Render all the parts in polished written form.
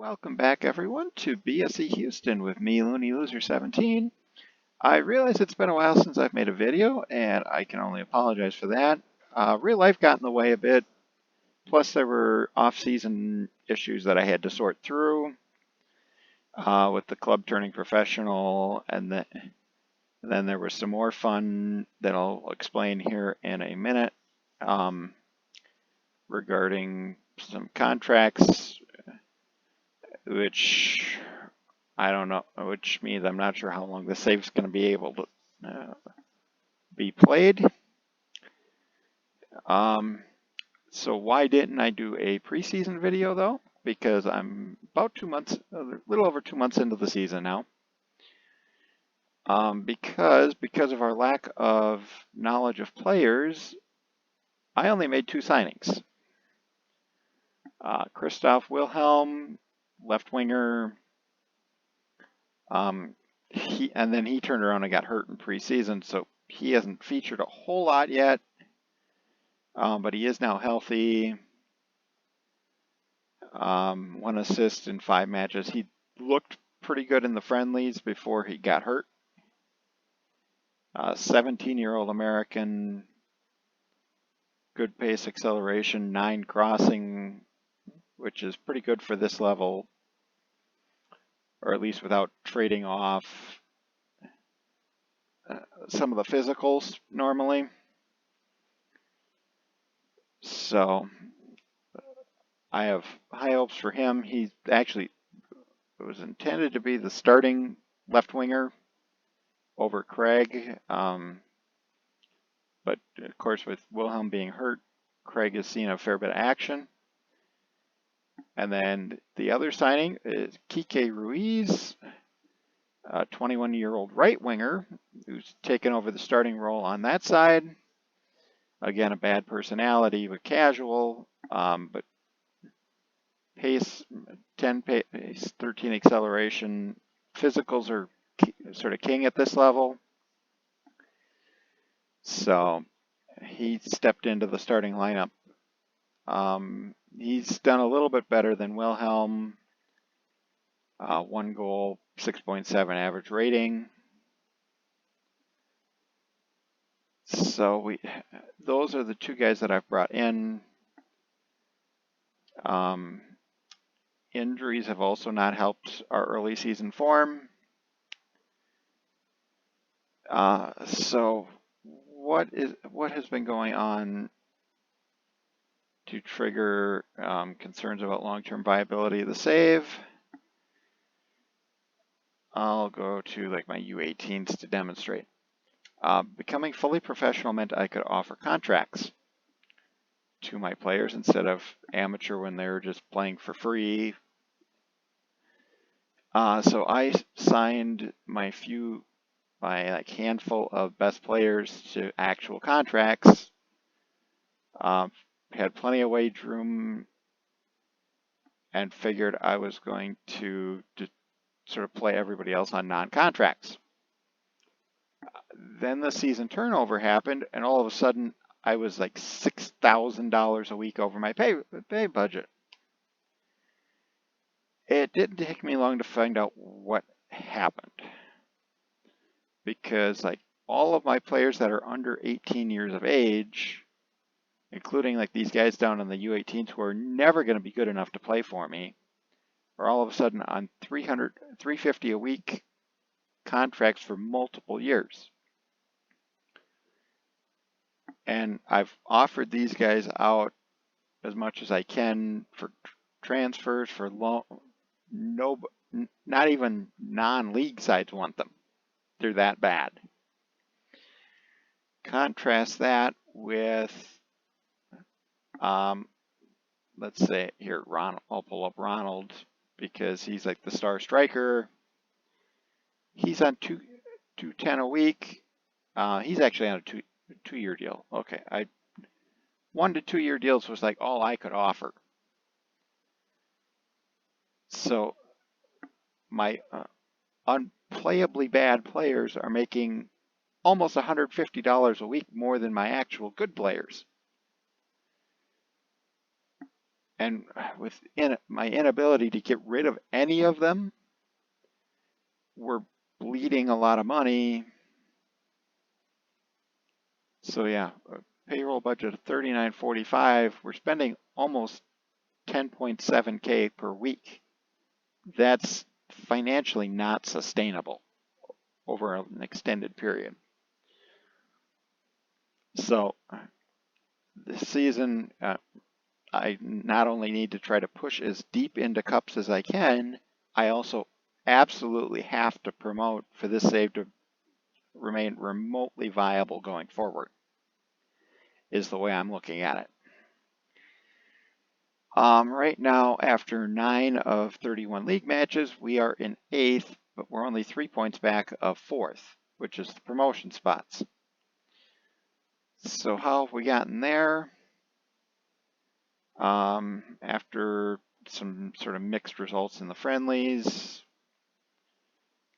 Welcome back, everyone, to BSE Houston with me, Looney Loser 17. I realize it's been a while since I've made a video, and I can only apologize for that. Real life got in the way a bit, plus there were off-season issues that I had to sort through with the club turning professional, and then there was some more fun that I'll explain here in a minute regarding some contracts, which I don't know, which means I'm not sure how long the save's going to be able to be played. So why didn't I do a preseason video though? Because I'm about 2 months, a little over 2 months into the season now. Because of our lack of knowledge of players, I only made 2 signings. Christoph Wilhelm, left winger. And then he turned around and got hurt in preseason, so he hasn't featured a whole lot yet. But he is now healthy. 1 assist in 5 matches. He looked pretty good in the friendlies before he got hurt. 17-year-old American, good pace, acceleration, 9 crossing, which is pretty good for this level, or at least without trading off some of the physicals normally. So I have high hopes for him. He actually was intended to be the starting left winger over Craig. But of course, with Wilhelm being hurt, Craig has seen a fair bit of action. And then the other signing is Kike Ruiz, a 21-year-old right winger who's taken over the starting role on that side. Again, a bad personality, but casual, but pace, 10 pace, 13 acceleration. Physicals are sort of king at this level. So he stepped into the starting lineup. He's done a little bit better than Wilhelm. 1 goal, 6.7 average rating. So those are the 2 guys that I've brought in. Injuries have also not helped our early season form. So what has been going on to trigger concerns about long-term viability of the save? I'll go to like my U18s to demonstrate. Becoming fully professional meant I could offer contracts to my players instead of amateur when they were just playing for free. So I signed my handful of best players to actual contracts. Had plenty of wage room and figured I was going to sort of play everybody else on non-contracts. Then the season turnover happened, and all of a sudden I was like $6,000 a week over my pay budget. It didn't take me long to find out what happened, because like all of my players that are under 18 years of age, including like these guys down in the U18s who are never going to be good enough to play for me, are all of a sudden on $350 a week contracts for multiple years. And I've offered these guys out as much as I can for transfers, for loan. Not even non-league sides want them. They're that bad. Contrast that with, let's say here, Ronald. I'll pull up Ronald because he's like the star striker. He's on $210 a week. He's actually on a two-year deal. Okay, 1 to 2 year deals was like all I could offer. So my unplayably bad players are making almost $150 a week more than my actual good players. And with my inability to get rid of any of them, we're bleeding a lot of money. So yeah, a payroll budget of $39.45. We're spending almost 10.7K per week. That's financially not sustainable over an extended period. So this season, I not only need to try to push as deep into cups as I can, I also absolutely have to promote for this save to remain remotely viable going forward, is the way I'm looking at it. Right now, after 9 of 31 league matches, we are in 8th, but we're only 3 points back of 4th, which is the promotion spots. So how have we gotten there? After some sort of mixed results in the friendlies,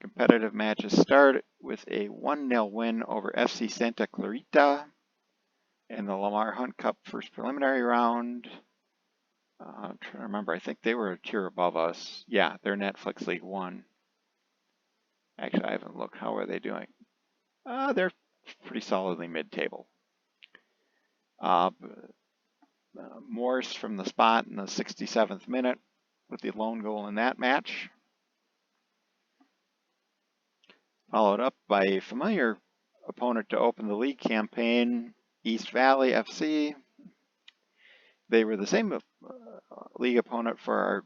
competitive matches start with a 1-0 win over FC Santa Clarita in the Lamar Hunt Cup first preliminary round. I'm trying to remember, I think they were a tier above us. Yeah, they're Netflix League 1. Actually, I haven't looked. How are they doing? They're pretty solidly mid-table. Morse from the spot in the 67th minute with the lone goal in that match. Followed up by a familiar opponent to open the league campaign, East Valley FC. They were the same league opponent for our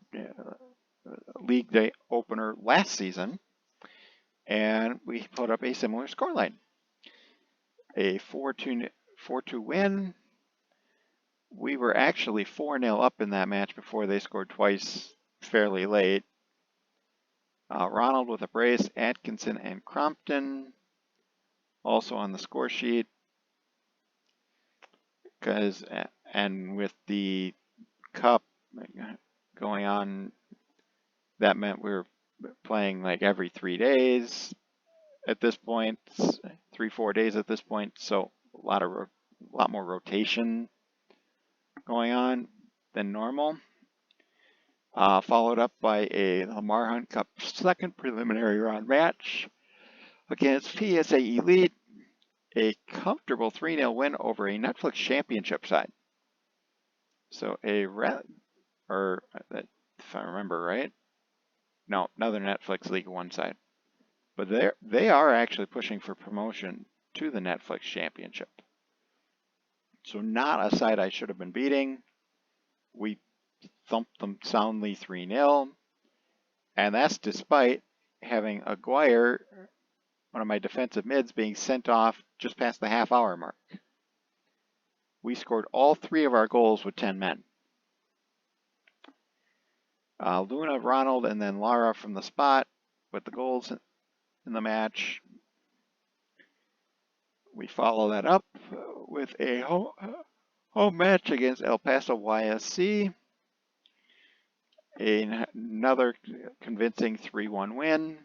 league day opener last season, and we put up a similar scoreline. A 4-2 win. We were actually 4-0 up in that match before they scored twice fairly late. Ronald with a brace, Atkinson and Crompton also on the score sheet. And with the cup going on, that meant we were playing like every 3 days at this point, 3-4 days at this point. So a lot more rotation going on than normal. Followed up by a Lamar Hunt Cup second preliminary round match against PSA Elite, a comfortable 3-0 win over a Netflix championship side. So if I remember right, no, another Netflix League 1 side. But they are actually pushing for promotion to the Netflix championship. So not a side I should have been beating. We thumped them soundly 3-0. And that's despite having Aguirre, one of my defensive mids, being sent off just past the half-hour mark. We scored all 3 of our goals with 10 men. Luna, Ronald, and then Lara from the spot with the goals in the match. We follow that up with a home match against El Paso YSC. Another convincing 3-1 win.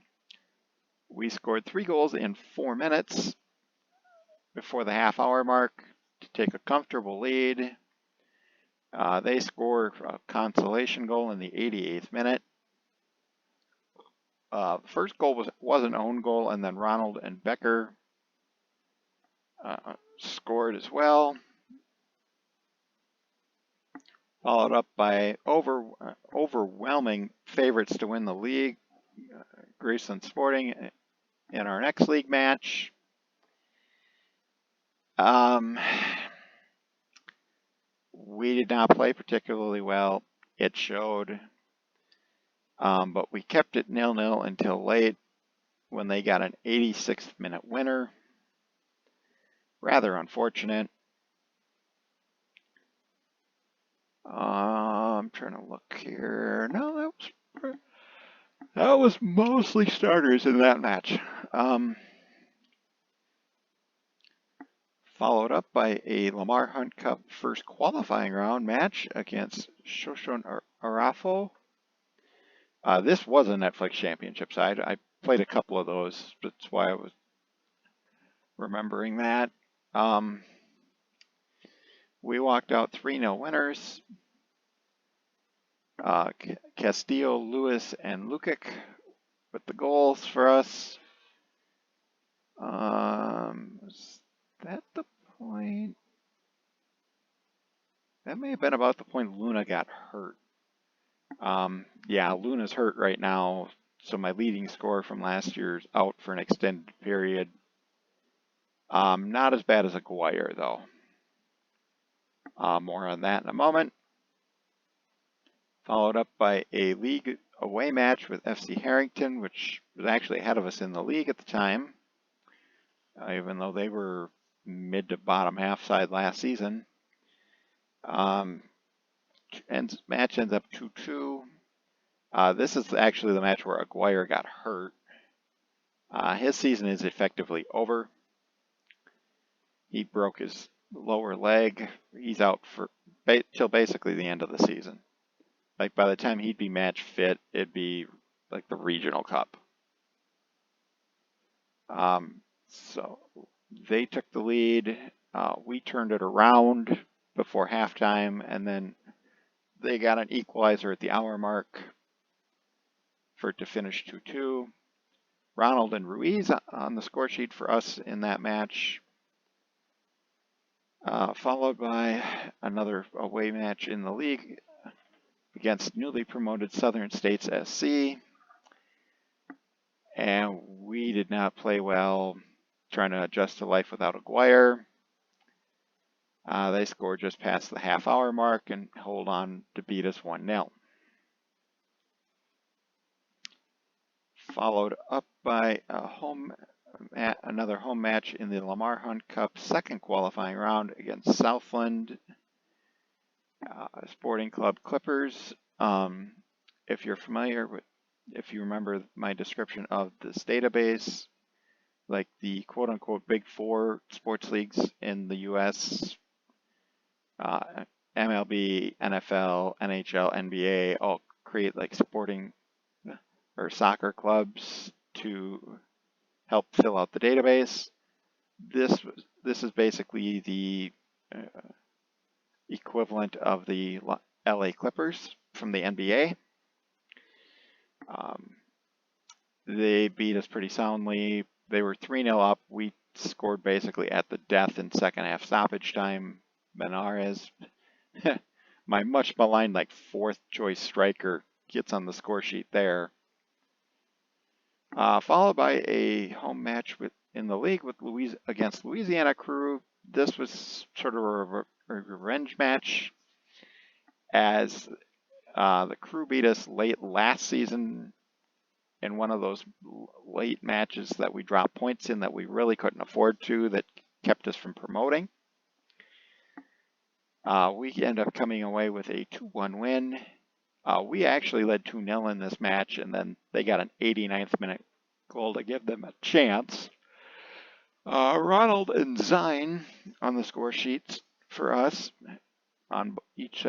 We scored 3 goals in 4 minutes before the half-hour mark to take a comfortable lead. They score a consolation goal in the 88th minute. The first goal was an own goal, and then Ronald and Becker scored as well. Followed up by overwhelming favorites to win the league, Graceland Sporting, in our next league match. We did not play particularly well. It showed. But we kept it 0-0 until late when they got an 86th minute winner. Rather unfortunate. I'm trying to look here. No, that was mostly starters in that match. Followed up by a Lamar Hunt Cup first qualifying round match against Shoshone Arafo. This was a Netflix championship side. I played a couple of those. That's why I was remembering that. We walked out 3-0 winners. Castillo, Lewis, and Lukic with the goals for us. Was that the point? That may have been about the point Luna got hurt. Yeah, Luna's hurt right now, so my leading scorer from last year's out for an extended period. Not as bad as Aguirre, though. More on that in a moment. Followed up by a league away match with FC Harrington, which was actually ahead of us in the league at the time, even though they were mid to bottom half side last season. Match ends up 2-2. This is actually the match where Aguirre got hurt. His season is effectively over. He broke his lower leg. He's out for till basically the end of the season. Like by the time he'd be match fit, it'd be like the regional cup. So they took the lead. We turned it around before halftime, and then they got an equalizer at the hour mark for it to finish 2-2. Ronald and Ruiz on the score sheet for us in that match. Followed by another away match in the league against newly promoted Southern States SC. And we did not play well, trying to adjust to life without Aguirre. They scored just past the half-hour mark and hold on to beat us 1-0. Followed up by another home match in the Lamar Hunt Cup second qualifying round against Southland Sporting Club Clippers. If you're familiar with, if you remember my description of this database, like the quote-unquote Big Four sports leagues in the U.S., MLB, NFL, NHL, NBA, all create like sporting or soccer clubs to help fill out the database. This is basically the equivalent of the LA Clippers from the NBA. They beat us pretty soundly. They were 3-0 up. We scored basically at the death in second half stoppage time. Benares, my much maligned like fourth choice striker, gets on the score sheet there. Followed by a home match in the league with against Louisiana Crew. This was sort of a revenge match, as the Crew beat us late last season in one of those late matches that we dropped points in that we really couldn't afford to, that kept us from promoting. We end up coming away with a 2-1 win. We actually led 2-0 in this match, and then they got an 89th minute goal to give them a chance. Ronald and Zine on the score sheets for us, on each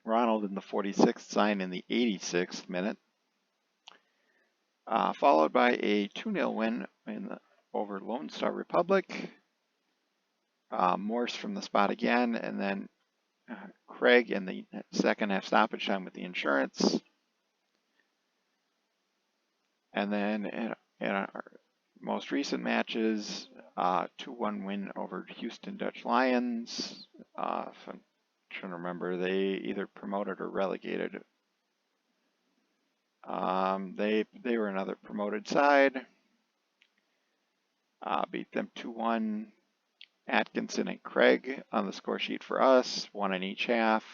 Ronald in the 46th, Zine in the 86th minute. Followed by a 2-0 win over Lone Star Republic. Morse from the spot again, and then Craig in the second half stoppage time with the insurance. And then in our most recent matches, 2-1 win over Houston Dutch Lions. If I'm trying to remember, they either promoted or relegated. They were another promoted side. Beat them 2-1. Atkinson and Craig on the score sheet for us, 1 in each half.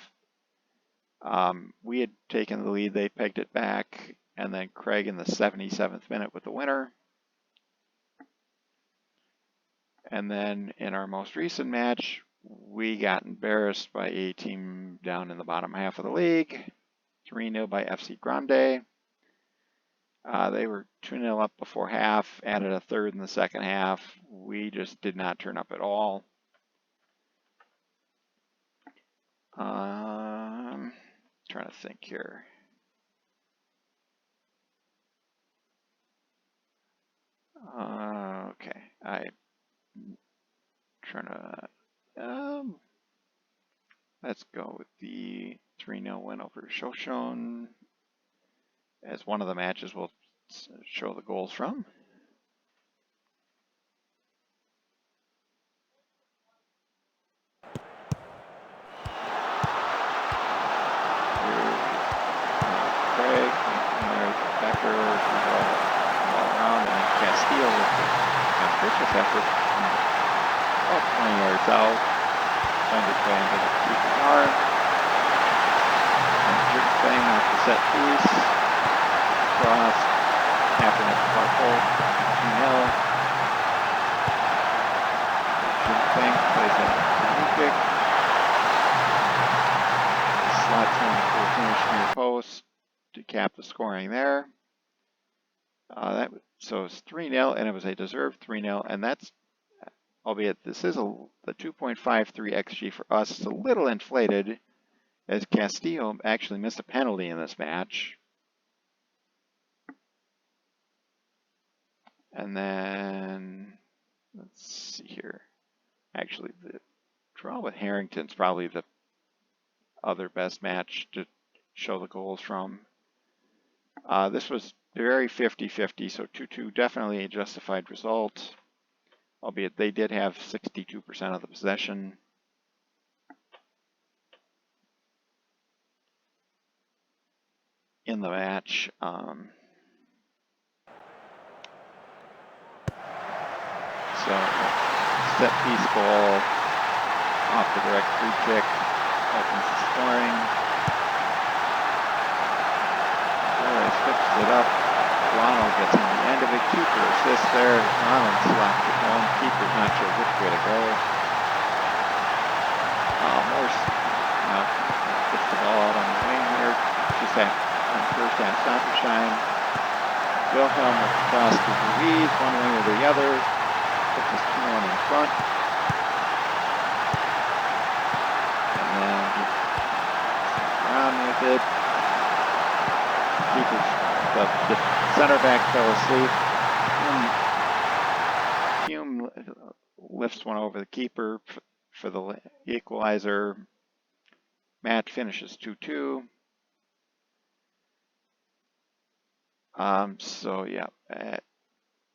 We had taken the lead, they pegged it back, and then Craig in the 77th minute with the winner. And then in our most recent match, we got embarrassed by a team down in the bottom half of the league, 3-0 by FC Grande. They were 2-0 up before half, added a third in the second half. We just did not turn up at all. Trying to think here. Okay, I'm trying to. Let's go with the 3-0 win over Shoshone, as one of the matches we'll show the goals from. Craig, Becker, all around, and Castile with the ambitious effort about 20 yards out, trying to play into the keeper's arm. And Jig playing off the set piece, cross, tapping at the far pole, 2-0. Jig playing plays a knee kick, slots home for a finish near post to cap the scoring there. So it's 3-0, and it was a deserved 3-0, and that's, albeit this is the 2.53 xG for us. It's a little inflated, as Castillo actually missed a penalty in this match. And then, let's see here. Actually, the draw with Harrington's probably the other best match to show the goals from. This was very 50-50, so 2-2 definitely a justified result, albeit they did have 62% of the possession. In the match. So, set piece goal off the direct free kick opens the scoring. Torres fixes it up. Ronald gets on the end of it. Keeper assist there. Ronald slaps it home. Keeper's not sure which way to go. Morse gets the ball out on the wing here. Just on first half Soccershine. Wilhelm with the cross to Ruiz, one way or the other. Puts us 2-1 in front. And then around with it. The center back fell asleep. Hume lifts one over the keeper for the equalizer. Match finishes 2-2.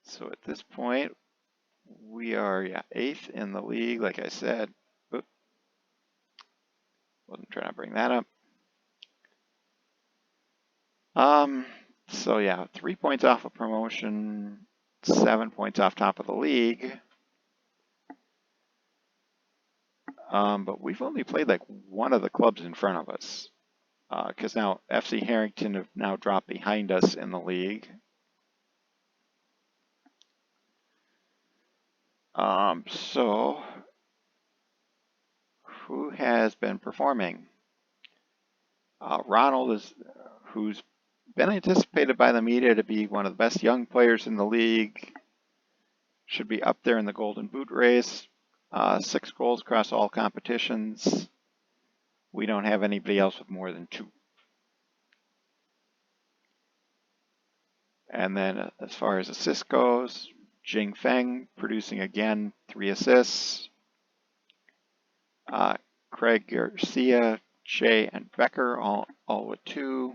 So at this point we are 8th in the league, like I said. Oop. Wasn't trying to bring that up. 3 points off of promotion, 7 points off top of the league. But we've only played like one of the clubs in front of us, because now FC Harrington have now dropped behind us in the league. So who has been performing? Ronald who's been anticipated by the media to be one of the best young players in the league. Should be up there in the Golden Boot race. 6 goals across all competitions. We don't have anybody else with more than 2. And then as far as assists goes, Jing Feng producing again 3 assists. Craig Garcia, Shea, and Becker all with 2.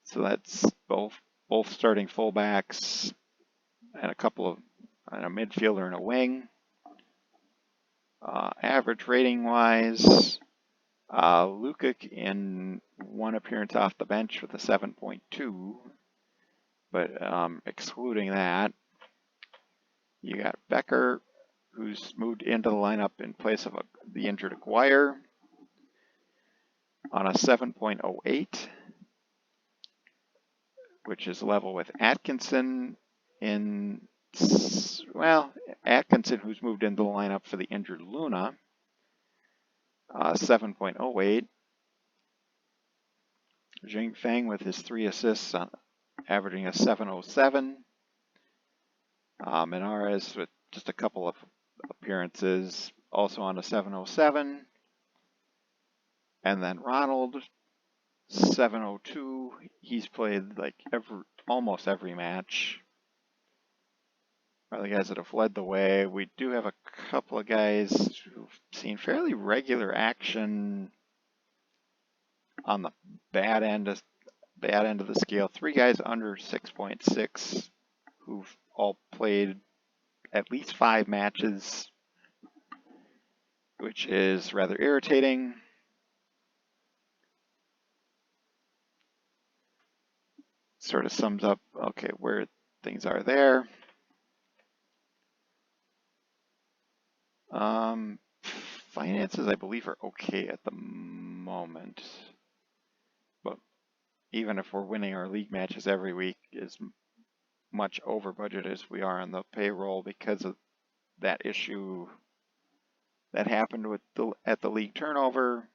So that's both starting fullbacks and a midfielder and a wing. Average rating wise, Lukic in 1 appearance off the bench with a 7.2. But excluding that, you got Becker, who's moved into the lineup in place of the injured Aguirre, on a 7.08, which is level with Atkinson Atkinson, who's moved into the lineup for the injured Luna, 7.08. Jing Feng with his 3 assists, averaging a 7.07. Menares with just a couple of appearances, also on a 7.07. And then Ronald, 7.02. He's played like almost every match. Are the guys that have led the way. We do have a couple of guys who've seen fairly regular action on the bad end of the scale. 3 guys under 6.6 who've all played at least 5 matches, which is rather irritating. Sort of sums up, okay, where things are there. Finances, I believe, are okay at the moment. But even if we're winning our league matches every week, is much over budget as we are on the payroll because of that issue that happened with at the league turnover.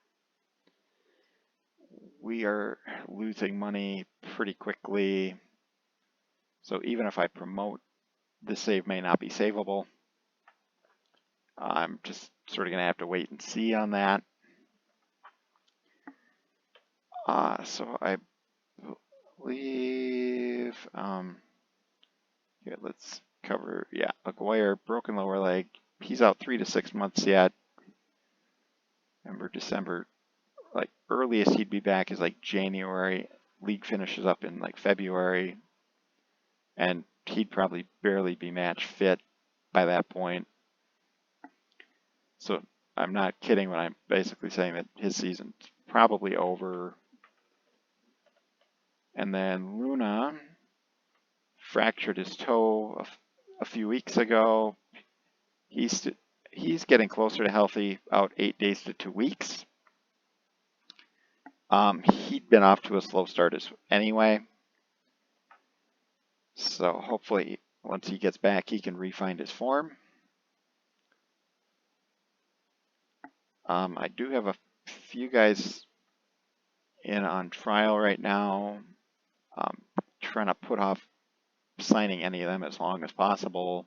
We are losing money pretty quickly. So even if I promote, the save may not be savable. I'm just sort of going to have to wait and see on that. So I believe, here, let's cover, yeah, Aguirre, broken lower leg. He's out 3 to 6 months yet. Remember, December, like earliest he'd be back is like January. League finishes up in like February. And he'd probably barely be match fit by that point. So I'm not kidding when I'm basically saying that his season's probably over. And then Luna fractured his toe a few weeks ago. He's getting closer to healthy, out 8 days to 2 weeks. He'd been off to a slow start anyway. So hopefully once he gets back, he can refine his form. I do have a few guys in on trial right now. Trying to put off signing any of them as long as possible.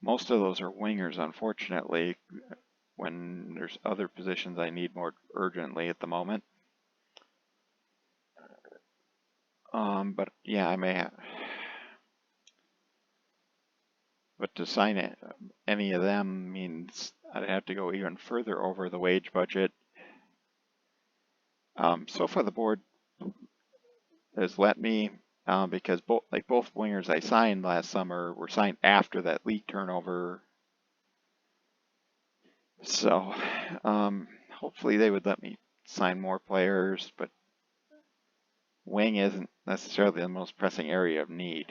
Most of those are wingers, unfortunately, when there's other positions I need more urgently at the moment. But yeah, I may have. But to sign any of them means I'd have to go even further over the wage budget. So far the board has let me, because both wingers I signed last summer were signed after that league turnover. So hopefully they would let me sign more players, but wing isn't necessarily the most pressing area of need.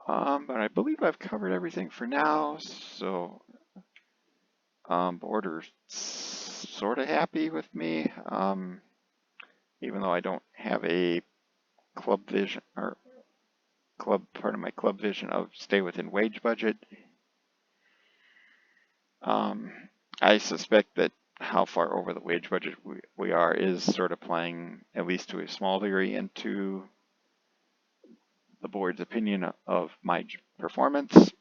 But I believe I've covered everything for now, so board are sort of happy with me, even though I don't have a club vision or part of my club vision of stay within wage budget. I suspect that how far over the wage budget we are is sort of playing, at least to a small degree, into the board's opinion of my performance.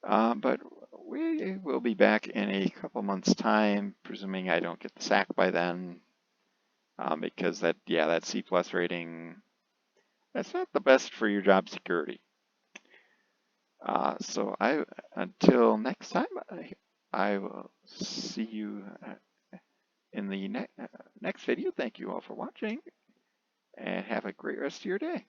But we will be back in a couple months' time, presuming I don't get the sack by then, because that C+ rating, that's not the best for your job security. So until next time, I will see you in the next video. Thank you all for watching, and have a great rest of your day.